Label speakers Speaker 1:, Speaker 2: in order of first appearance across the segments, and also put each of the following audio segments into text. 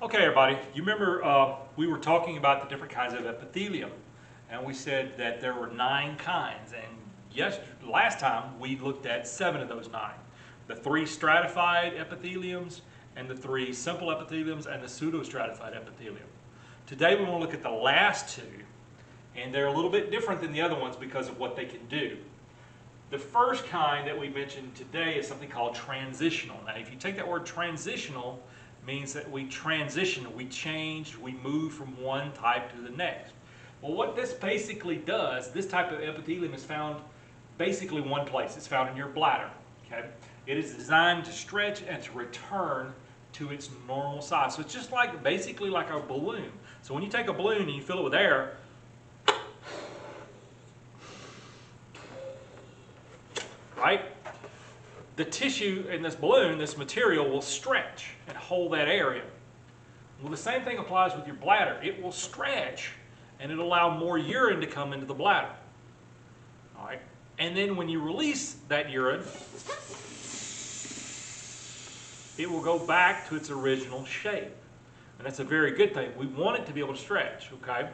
Speaker 1: Okay, everybody, you remember we were talking about the different kinds of epithelium, and we said that there were 9 kinds, and last time we looked at 7 of those 9. The 3 stratified epitheliums, and the 3 simple epitheliums, and the pseudostratified epithelium. Today we want to look at the last 2, and they're a little bit different than the other ones because of what they can do. The first kind that we mentioned today is something called transitional. Now, if you take that word transitional, means that we transition, we change, we move from one type to the next. Well, what this basically does, this type of epithelium is found basically one place. It's found in your bladder. Okay? It is designed to stretch and to return to its normal size. So it's just like basically like a balloon. So when you take a balloon and you fill it with air, right? The tissue in this balloon, this material, will stretch and hold that area. Well, the same thing applies with your bladder. It will stretch and it'll allow more urine to come into the bladder. All right? And then when you release that urine, it will go back to its original shape. And that's a very good thing. We want it to be able to stretch, okay?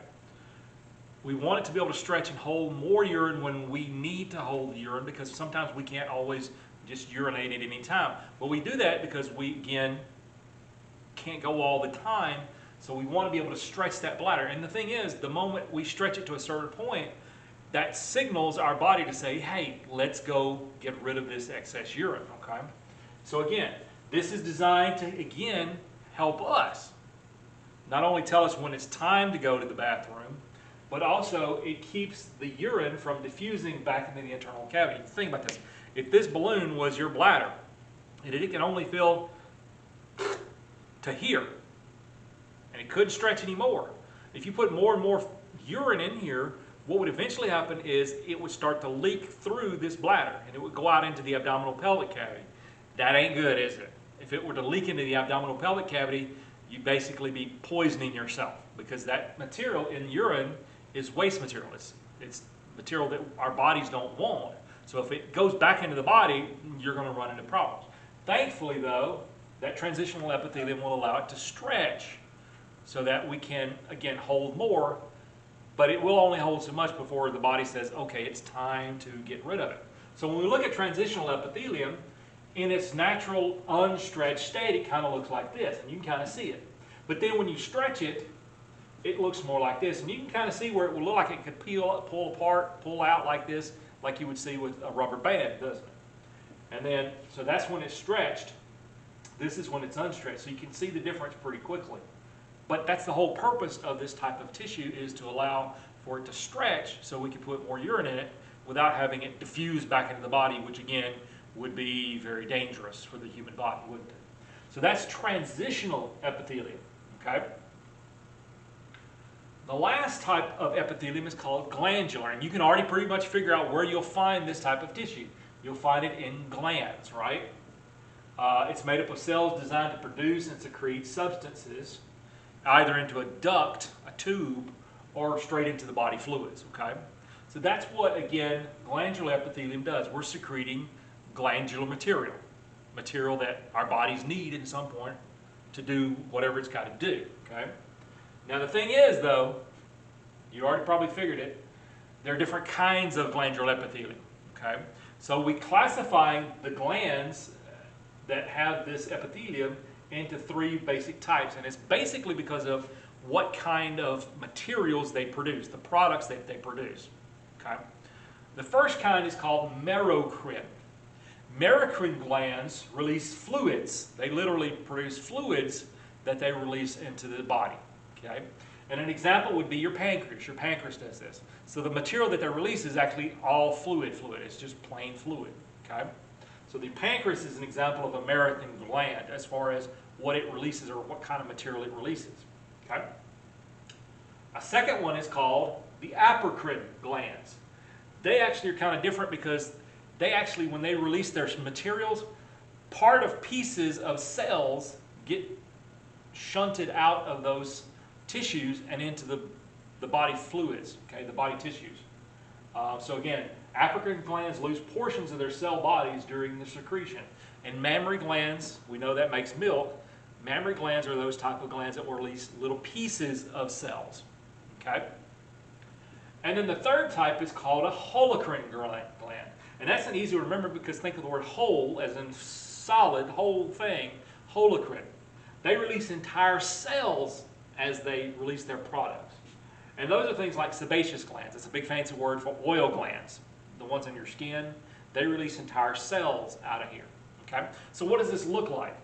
Speaker 1: We want it to be able to stretch and hold more urine when we need to hold the urine, because sometimes we can't always just urinate at any time. But we do that because we, again, can't go all the time, so we want to be able to stretch that bladder. And the thing is, the moment we stretch it to a certain point, that signals our body to say, hey, let's go get rid of this excess urine, okay? So again, this is designed to, again, help us. Not only tell us when it's time to go to the bathroom, but also it keeps the urine from diffusing back into the internal cavity. Think about this. If this balloon was your bladder, and it can only fill to here, and it couldn't stretch anymore. If you put more and more urine in here, what would eventually happen is it would start to leak through this bladder, and it would go out into the abdominal pelvic cavity. That ain't good, is it? If it were to leak into the abdominal pelvic cavity, you'd basically be poisoning yourself, because that material in urine is waste material. It's material that our bodies don't want. So if it goes back into the body, you're going to run into problems. Thankfully, though, that transitional epithelium will allow it to stretch so that we can, again, hold more, but it will only hold so much before the body says, okay, it's time to get rid of it. So when we look at transitional epithelium, in its natural unstretched state, it kind of looks like this, and you can kind of see it. But then when you stretch it, it looks more like this, and you can kind of see where it will look like it could pull apart, pull out like this, like you would see with a rubber band, doesn't it? And then, so that's when it's stretched. This is when it's unstretched, so you can see the difference pretty quickly. But that's the whole purpose of this type of tissue, is to allow for it to stretch so we can put more urine in it without having it diffuse back into the body, which again would be very dangerous for the human body, wouldn't it? So that's transitional epithelium, okay? The last type of epithelium is called glandular, and you can already pretty much figure out where you'll find this type of tissue. You'll find it in glands, right? It's made up of cells designed to produce and secrete substances, either into a duct, a tube, or straight into the body fluids, okay? So that's what, again, glandular epithelium does. We're secreting glandular material, material that our bodies need at some point to do whatever it's got to do, okay? Now the thing is, though, you already probably figured it, there are different kinds of glandular epithelium, okay? So we classify the glands that have this epithelium into 3 basic types, and it's basically because of what kind of materials they produce, the products that they produce, okay? The first kind is called merocrine. Merocrine glands release fluids. They literally produce fluids that they release into the body. Okay? And an example would be your pancreas. Your pancreas does this. So the material that they release is actually all fluid. It's just plain fluid. Okay? So the pancreas is an example of a merocrine gland as far as what it releases or what kind of material it releases. Okay? A second one is called the apocrine glands. They actually are kind of different because they actually, when they release their materials, part of pieces of cells get shunted out of those tissues and into the body fluids, okay, the body tissues. So again, apocrine glands lose portions of their cell bodies during the secretion. And mammary glands, we know that makes milk, Mammary glands are those type of glands that will release little pieces of cells. Okay? And then the third type is called a holocrine gland. And that's an easy to remember because think of the word whole as in solid, whole thing, holocrine. They release entire cells as they release their products. And those are things like sebaceous glands. It's a big fancy word for oil glands. The ones in your skin, they release entire cells out of here. Okay? So what does this look like?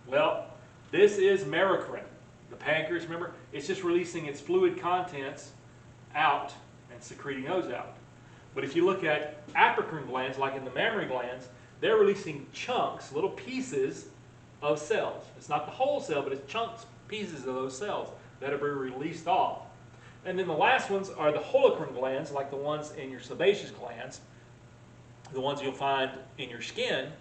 Speaker 1: Well, this is merocrine. The pancreas, remember, it's just releasing its fluid contents out and secreting those out. But if you look at apocrine glands, like in the mammary glands, they're releasing chunks, little pieces of cells. It's not the whole cell, but it's chunks, pieces of those cells that are being released off. And then the last ones are the holocrine glands, like the ones in your sebaceous glands, the ones you'll find in your skin.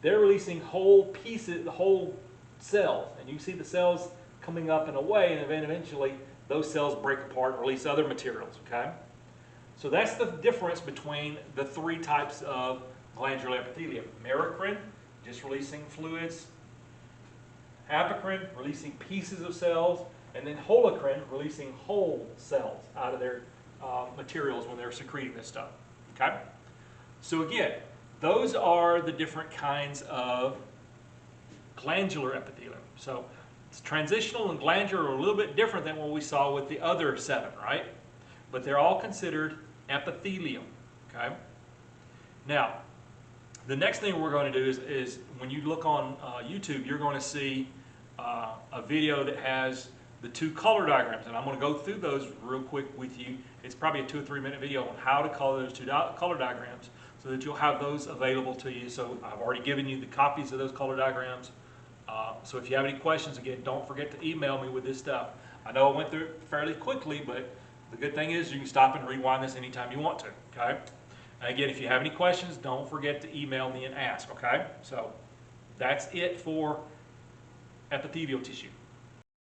Speaker 1: They're releasing whole pieces, the whole cells. And you see the cells coming up and away, and then eventually those cells break apart and release other materials, okay? So that's the difference between the three types of glandular epithelium. Merocrine, just releasing fluids. Apocrine, releasing pieces of cells. And then holocrine, releasing whole cells out of their materials when they're secreting this stuff, okay? So again, those are the different kinds of glandular epithelium. So it's transitional and glandular are a little bit different than what we saw with the other 7, right? But they're all considered epithelium, okay? Now, the next thing we're going to do is when you look on YouTube, you're going to see a video that has the 2 color diagrams, and I'm going to go through those real quick with you. It's probably a 2 or 3 minute video on how to color those 2 color diagrams so that you'll have those available to you. So I've already given you the copies of those color diagrams. So if you have any questions, again, don't forget to email me with this stuff. I know I went through it fairly quickly, but the good thing is you can stop and rewind this anytime you want to, okay? And again, if you have any questions, don't forget to email me and ask, okay? So that's it for epithelial tissue.